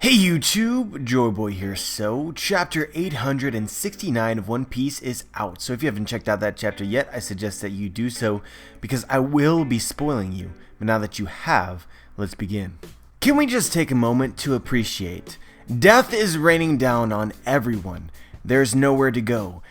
Hey YouTube, Joyboy here. So, chapter 869 of One Piece is out. So if you haven't checked out that chapter yet, I suggest that you do so because I will be spoiling you. But now that you have, let's begin. Can we just take a moment to appreciate? Death is raining down on everyone. There's nowhere to go.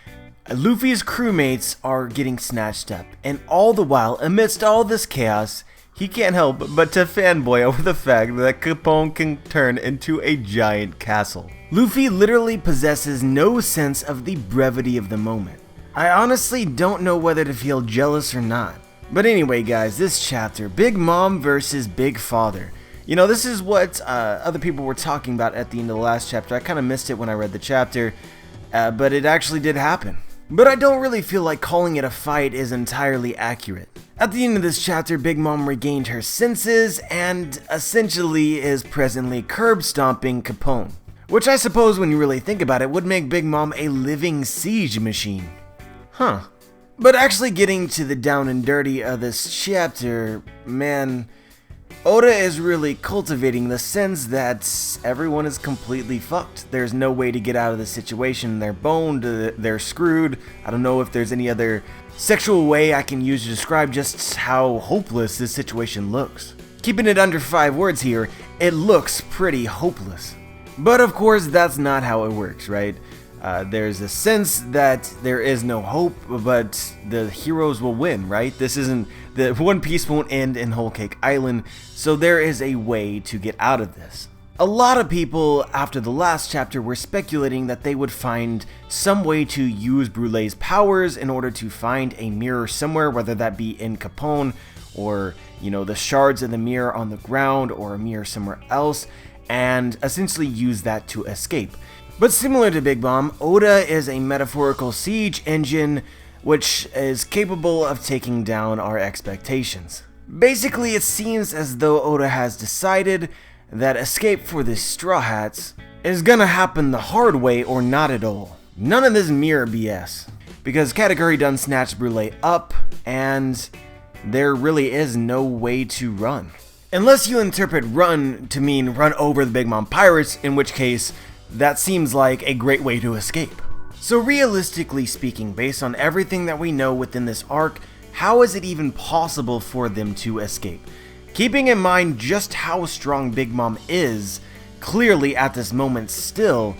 Luffy's crewmates are getting snatched up, and all the while, amidst all this chaos, he can't help but to fanboy over the fact that Capone can turn into a giant castle. Luffy literally possesses no sense of the brevity of the moment. I honestly don't know whether to feel jealous or not. But anyway guys, this chapter, Big Mom versus Big Father. You know, this is what other people were talking about at the end of the last chapter. I kind of missed it when I read the chapter, but it actually did happen. But I don't really feel like calling it a fight is entirely accurate. At the end of this chapter, Big Mom regained her senses and essentially is presently curb stomping Capone. Which I suppose when you really think about it would make Big Mom a living siege machine. Huh. But actually getting to the down and dirty of this chapter, man, Oda is really cultivating the sense that everyone is completely fucked. There's no way to get out of the situation. They're boned, they're screwed. I don't know if there's any other sexual way I can use to describe just how hopeless this situation looks. Keeping it under 5 words here, it looks pretty hopeless. But of course, that's not how it works, right? There's a sense that there is no hope, but the heroes will win, right? This isn't, the One Piece won't end in Whole Cake Island, so there is a way to get out of this. A lot of people after the last chapter were speculating that they would find some way to use Brulee's powers in order to find a mirror somewhere, whether that be in Capone or, you know, the shards of the mirror on the ground or a mirror somewhere else, and essentially use that to escape. But similar to Big Mom, Oda is a metaphorical siege engine which is capable of taking down our expectations. Basically, it seems as though Oda has decided that escape for the Straw Hats is gonna happen the hard way or not at all. None of this mirror BS. Because Katakuri done snatched Brulee up, and there really is no way to run. Unless you interpret run to mean run over the Big Mom pirates, in which case, that seems like a great way to escape. So realistically speaking, based on everything that we know within this arc, how is it even possible for them to escape? Keeping in mind just how strong Big Mom is, clearly at this moment still,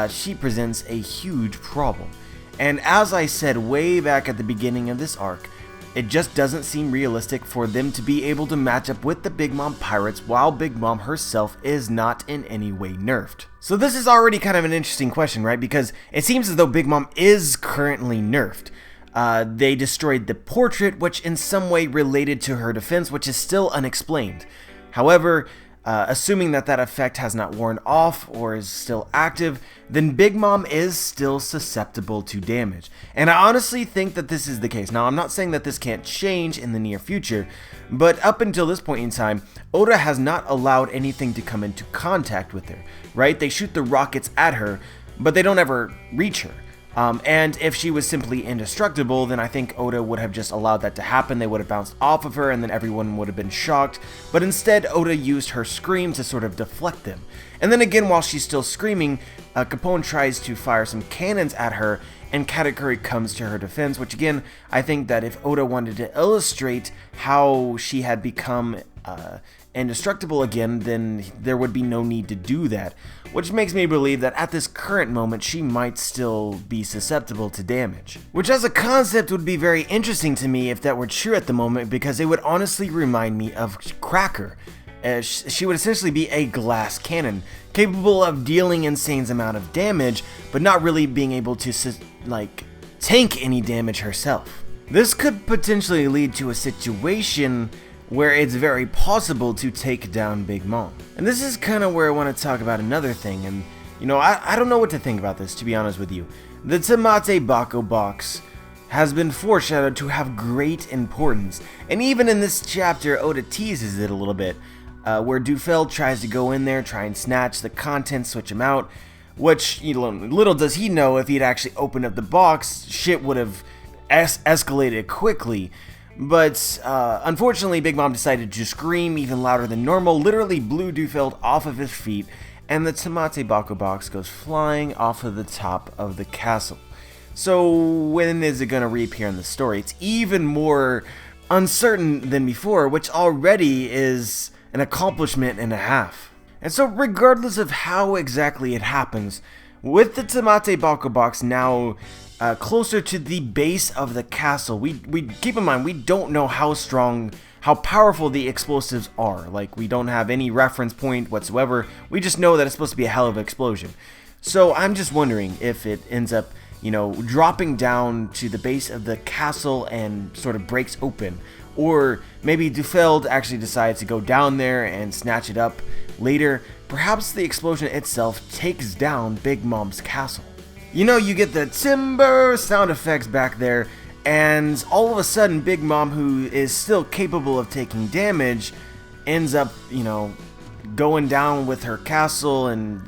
she presents a huge problem. And as I said way back at the beginning of this arc, it just doesn't seem realistic for them to be able to match up with the Big Mom pirates while Big Mom herself is not in any way nerfed. So this is already kind of an interesting question, right? Because it seems as though Big Mom is currently nerfed. They destroyed the portrait, which in some way related to her defense, which is still unexplained. However, assuming that that effect has not worn off or is still active, then Big Mom is still susceptible to damage. And I honestly think that this is the case. Now, I'm not saying that this can't change in the near future, but up until this point in time, Oda has not allowed anything to come into contact with her, right? They shoot the rockets at her, but they don't ever reach her. And if she was simply indestructible, then I think Oda would have just allowed that to happen. They would have bounced off of her and then everyone would have been shocked. But instead, Oda used her scream to sort of deflect them. And then again, while she's still screaming, Capone tries to fire some cannons at her and Katakuri comes to her defense, which again, I think that if Oda wanted to illustrate how she had become indestructible again, then there would be no need to do that, which makes me believe that at this current moment she might still be susceptible to damage. Which as a concept would be very interesting to me if that were true at the moment, because it would honestly remind me of Cracker. She would essentially be a glass cannon, capable of dealing insane amount of damage, but not really being able to tank any damage herself. This could potentially lead to a situation where it's very possible to take down Big Mom. And this is kind of where I want to talk about another thing, and you know, I don't know what to think about this, to be honest with you. The Tamate Bako box has been foreshadowed to have great importance, and even in this chapter, Oda teases it a little bit, where Dufel tries to go in there, try and snatch the contents, switch them out, which, you know, little does he know if he'd actually opened up the box, shit would have escalated quickly. But unfortunately, Big Mom decided to scream even louder than normal, literally blew Dufeld off of his feet, and the Tamate Bako box goes flying off of the top of the castle. So when is it going to reappear in the story? It's even more uncertain than before, which already is an accomplishment and a half. And so regardless of how exactly it happens, with the Tamate Bako box now closer to the base of the castle, we keep in mind we don't know how powerful the explosives are. Like, we don't have any reference point whatsoever. We just know that it's supposed to be a hell of an explosion. So I'm just wondering if it ends up, dropping down to the base of the castle and sort of breaks open. Or maybe Dufeld actually decides to go down there and snatch it up later. Perhaps the explosion itself takes down Big Mom's castle. You get the timber sound effects back there, and all of a sudden Big Mom, who is still capable of taking damage, ends up, going down with her castle, and,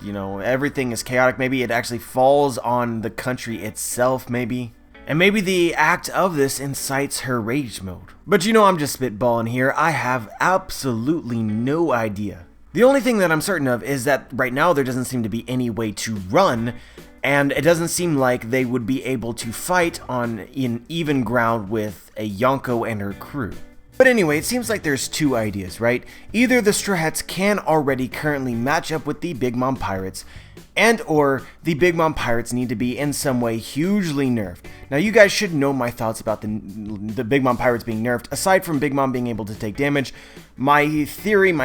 everything is chaotic. Maybe it actually falls on the country itself, maybe. And maybe the act of this incites her rage mode. But I'm just spitballing here. I have absolutely no idea. The only thing that I'm certain of is that right now there doesn't seem to be any way to run, and it doesn't seem like they would be able to fight in even ground with a Yonko and her crew. But anyway, it seems like there's two ideas, right? Either the Straw Hats can already currently match up with the Big Mom Pirates, and or the Big Mom Pirates need to be in some way hugely nerfed. Now, you guys should know my thoughts about the Big Mom Pirates being nerfed. Aside from Big Mom being able to take damage, my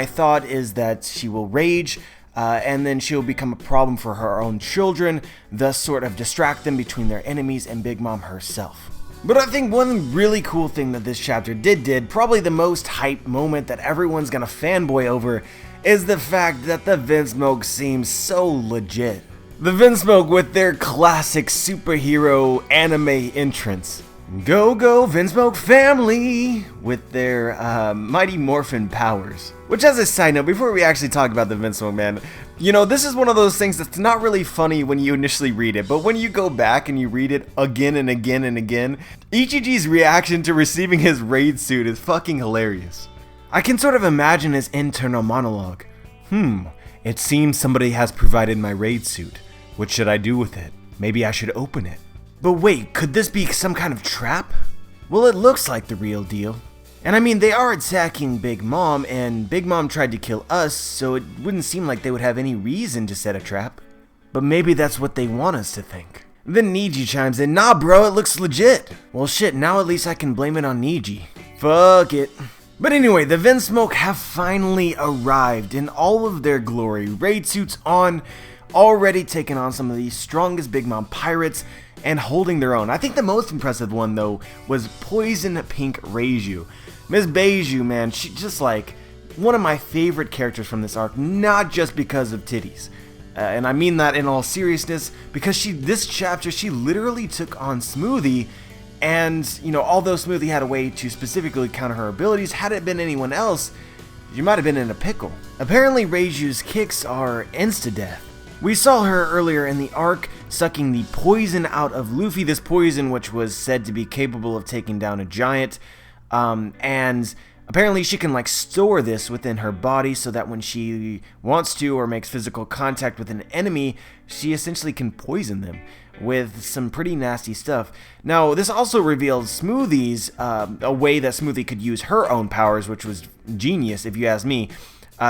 thought is that she will rage, and then she'll become a problem for her own children, thus sort of distract them between their enemies and Big Mom herself. But I think one really cool thing that this chapter did, probably the most hype moment that everyone's gonna fanboy over, is the fact that the Vinsmoke seems so legit. The Vinsmoke with their classic superhero anime entrance. Go go Vinsmoke family! With their mighty morphin powers. Which, as a side note, before we actually talk about the Vinsmoke, man, this is one of those things that's not really funny when you initially read it, but when you go back and you read it again and again and again, Ichiji's reaction to receiving his raid suit is fucking hilarious. I can sort of imagine his internal monologue. It seems somebody has provided my raid suit. What should I do with it? Maybe I should open it. But wait, could this be some kind of trap? Well, it looks like the real deal. And I mean, they are attacking Big Mom, and Big Mom tried to kill us, so it wouldn't seem like they would have any reason to set a trap. But maybe that's what they want us to think. Then Niji chimes in, nah bro, it looks legit. Well shit, now at least I can blame it on Niji. Fuck it. But anyway, the Vinsmoke have finally arrived in all of their glory. Raid suits on, already taking on some of the strongest Big Mom pirates, and holding their own. I think the most impressive one, though, was Poison Pink Reiju. Miss Beiju, man, she's just like one of my favorite characters from this arc, not just because of titties. And I mean that in all seriousness, because this chapter, she literally took on Smoothie, and, although Smoothie had a way to specifically counter her abilities, had it been anyone else, you might have been in a pickle. Apparently, Reiju's kicks are insta-death. We saw her earlier in the arc sucking the poison out of Luffy, this poison which was said to be capable of taking down a giant, and apparently she can store this within her body so that when she wants to or makes physical contact with an enemy, she essentially can poison them with some pretty nasty stuff. Now, this also revealed Smoothie's, a way that Smoothie could use her own powers, which was genius if you ask me.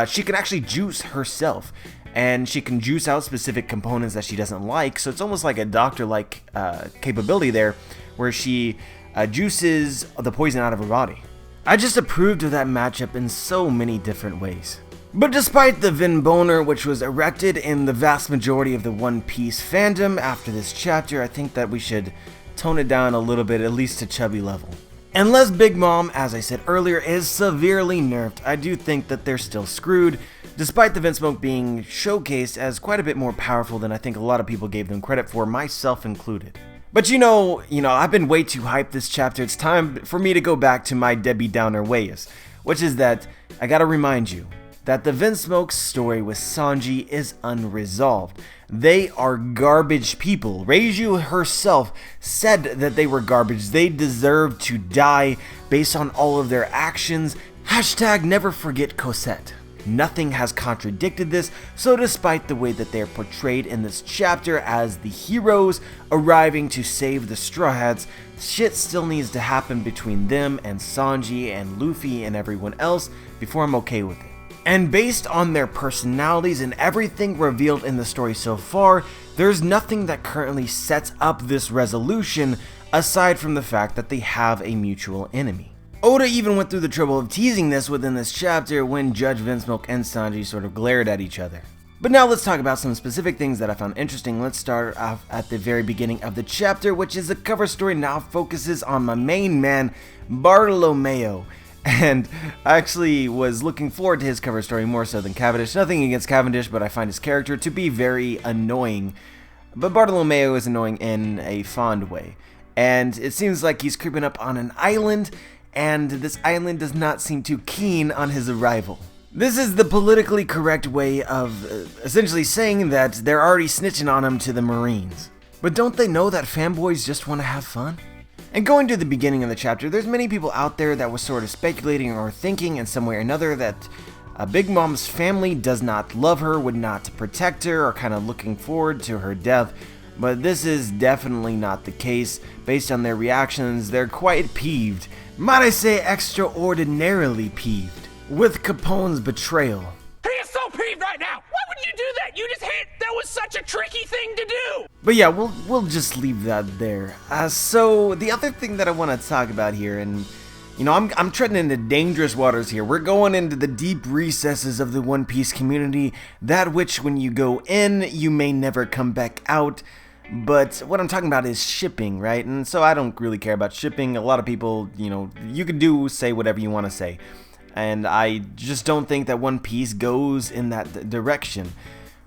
She can actually juice herself, and she can juice out specific components that she doesn't like, so it's almost like a doctor-like capability there, where she juices the poison out of her body. I just approved of that matchup in so many different ways. But despite the Vinboner, which was erected in the vast majority of the One Piece fandom after this chapter, I think that we should tone it down a little bit, at least to chubby level. Unless Big Mom, as I said earlier, is severely nerfed, I do think that they're still screwed, despite the Vinsmoke being showcased as quite a bit more powerful than I think a lot of people gave them credit for, myself included. But I've been way too hyped this chapter. It's time for me to go back to my Debbie Downer ways, which is that I gotta remind you that the Vinsmoke's story with Sanji is unresolved. They are garbage people. Reiju herself said that they were garbage. They deserve to die based on all of their actions. Hashtag never forget Cosette. Nothing has contradicted this, so despite the way that they're portrayed in this chapter as the heroes arriving to save the Straw Hats, shit still needs to happen between them and Sanji and Luffy and everyone else before I'm okay with it. And based on their personalities and everything revealed in the story so far, there's nothing that currently sets up this resolution aside from the fact that they have a mutual enemy. Oda even went through the trouble of teasing this within this chapter when Judge Vincemilk and Sanji sort of glared at each other. But now let's talk about some specific things that I found interesting. Let's start off at the very beginning of the chapter, which is the cover story now focuses on my main man, Bartolomeo. And I actually was looking forward to his cover story more so than Cavendish. Nothing against Cavendish, but I find his character to be very annoying. But Bartolomeo is annoying in a fond way. And it seems like he's creeping up on an island, and this island does not seem too keen on his arrival. This is the politically correct way of essentially saying that they're already snitching on him to the Marines. But don't they know that fanboys just want to have fun? And going to the beginning of the chapter, there's many people out there that was sort of speculating or thinking in some way or another that Big Mom's family does not love her, would not protect her, or kind of looking forward to her death. But this is definitely not the case. Based on their reactions, they're quite peeved. Might I say extraordinarily peeved with Capone's betrayal. He is so peeved right now! Why would you do that? You just hit! That was such a tricky thing to do! But yeah, we'll just leave that there. So the other thing that I want to talk about here, and you know, I'm treading into dangerous waters here. We're going into the deep recesses of the One Piece community, that which when you go in, you may never come back out. But what I'm talking about is shipping, right? And so I don't really care about shipping. A lot of people, you know, you can say whatever you want to say. And I just don't think that One Piece goes in that direction.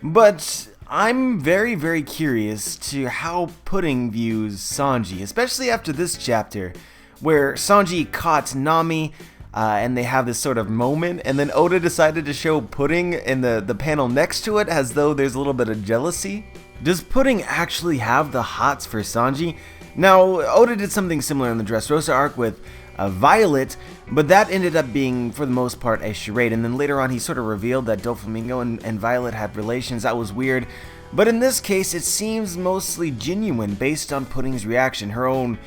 But I'm very, very curious to how Pudding views Sanji, especially after this chapter, where Sanji caught Nami, and they have this sort of moment, and then Oda decided to show Pudding in the panel next to it as though there's a little bit of jealousy. Does Pudding actually have the hots for Sanji? Now, Oda did something similar in the Dressrosa arc with Violet, but that ended up being, for the most part, a charade, and then later on he sort of revealed that Doflamingo and Violet had relations. That was weird, but in this case it seems mostly genuine based on Pudding's reaction, her own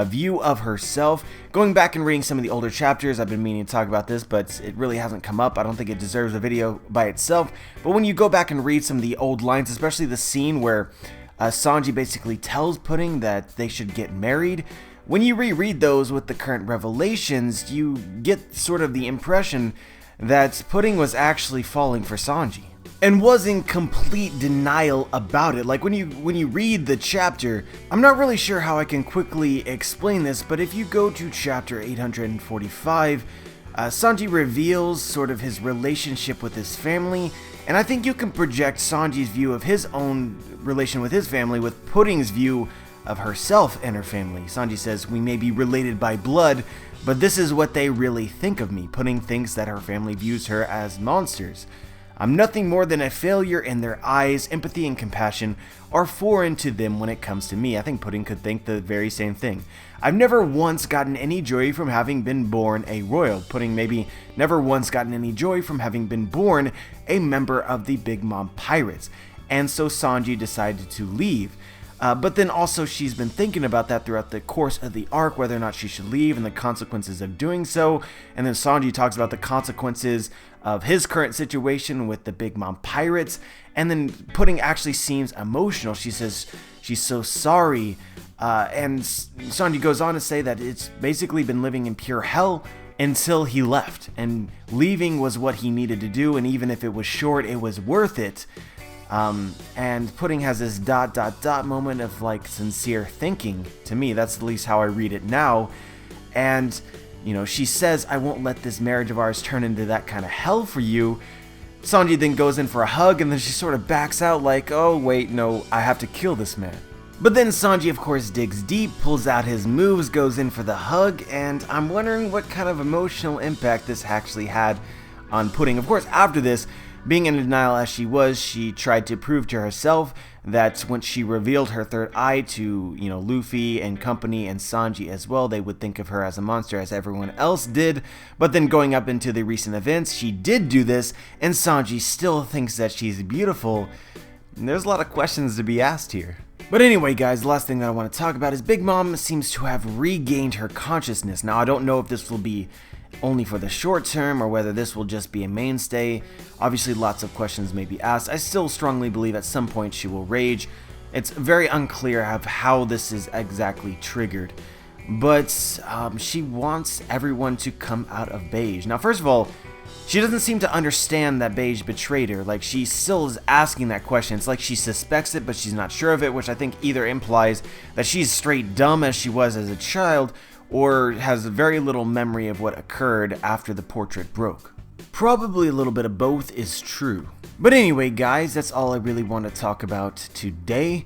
view of herself. Going back and reading some of the older chapters, I've been meaning to talk about this, but it really hasn't come up. I don't think it deserves a video by itself, but when you go back and read some of the old lines, especially the scene where Sanji basically tells Pudding that they should get married, when you reread those with the current revelations, you get sort of the impression that Pudding was actually falling for Sanji and was in complete denial about it. Like when you read the chapter, I'm not really sure how I can quickly explain this, but if you go to chapter 845, Sanji reveals sort of his relationship with his family, and I think you can project Sanji's view of his own relation with his family with Pudding's view of herself and her family. Sanji says, "We may be related by blood, but this is what they really think of me." Pudding thinks that her family views her as monsters. "I'm nothing more than a failure in their eyes. Empathy and compassion are foreign to them when it comes to me." I think Pudding could think the very same thing. "I've never once gotten any joy from having been born a royal." Pudding maybe never once gotten any joy from having been born a member of the Big Mom Pirates. And so Sanji decided to leave. But then also she's been thinking about that throughout the course of the arc, whether or not she should leave and the consequences of doing so. And then Sanji talks about the consequences of his current situation with the Big Mom Pirates. And then Pudding actually seems emotional. She says she's so sorry. And Sanji goes on to say that it's basically been living in pure hell until he left. And leaving was what he needed to do. And even if it was short, it was worth it. And Pudding has this ... moment of like sincere thinking. To me, that's at least how I read it now. And, you know, she says, "I won't let this marriage of ours turn into that kind of hell for you." Sanji then goes in for a hug, and then she sort of backs out like, "Oh wait, no, I have to kill this man." But then Sanji, of course, digs deep, pulls out his moves, goes in for the hug, and I'm wondering what kind of emotional impact this actually had on Pudding. Of course, after this, Being in denial as she was, she tried to prove to herself that when she revealed her third eye to, Luffy and company and Sanji as well, they would think of her as a monster as everyone else did. But then going up into the recent events, she did do this, and Sanji still thinks that she's beautiful. And there's a lot of questions to be asked here. But anyway, guys, the last thing that I want to talk about is Big Mom seems to have regained her consciousness. Now, I don't know if this will be only for the short term or whether this will just be a mainstay. Obviously, lots of questions may be asked. I still strongly believe at some point she will rage. It's very unclear of how this is exactly triggered. But she wants everyone to come out of Beige. Now, first of all, she doesn't seem to understand that Beige betrayed her. Like, she still is asking that question. It's like she suspects it, but she's not sure of it, which I think either implies that she's straight dumb as she was as a child, or has very little memory of what occurred after the portrait broke. Probably a little bit of both is true. But anyway, guys, that's all I really want to talk about today.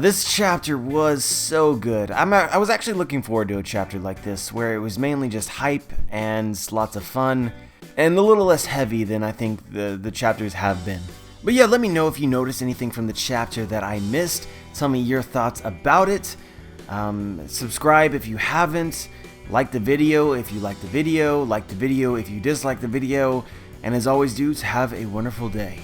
This chapter was so good. I was actually looking forward to a chapter like this, where it was mainly just hype and lots of fun, and a little less heavy than I think the chapters have been. But yeah, let me know if you noticed anything from the chapter that I missed. Tell me your thoughts about it. Subscribe if you haven't. Like the video if you like the video. Like the video if you dislike the video. And as always, dudes, have a wonderful day.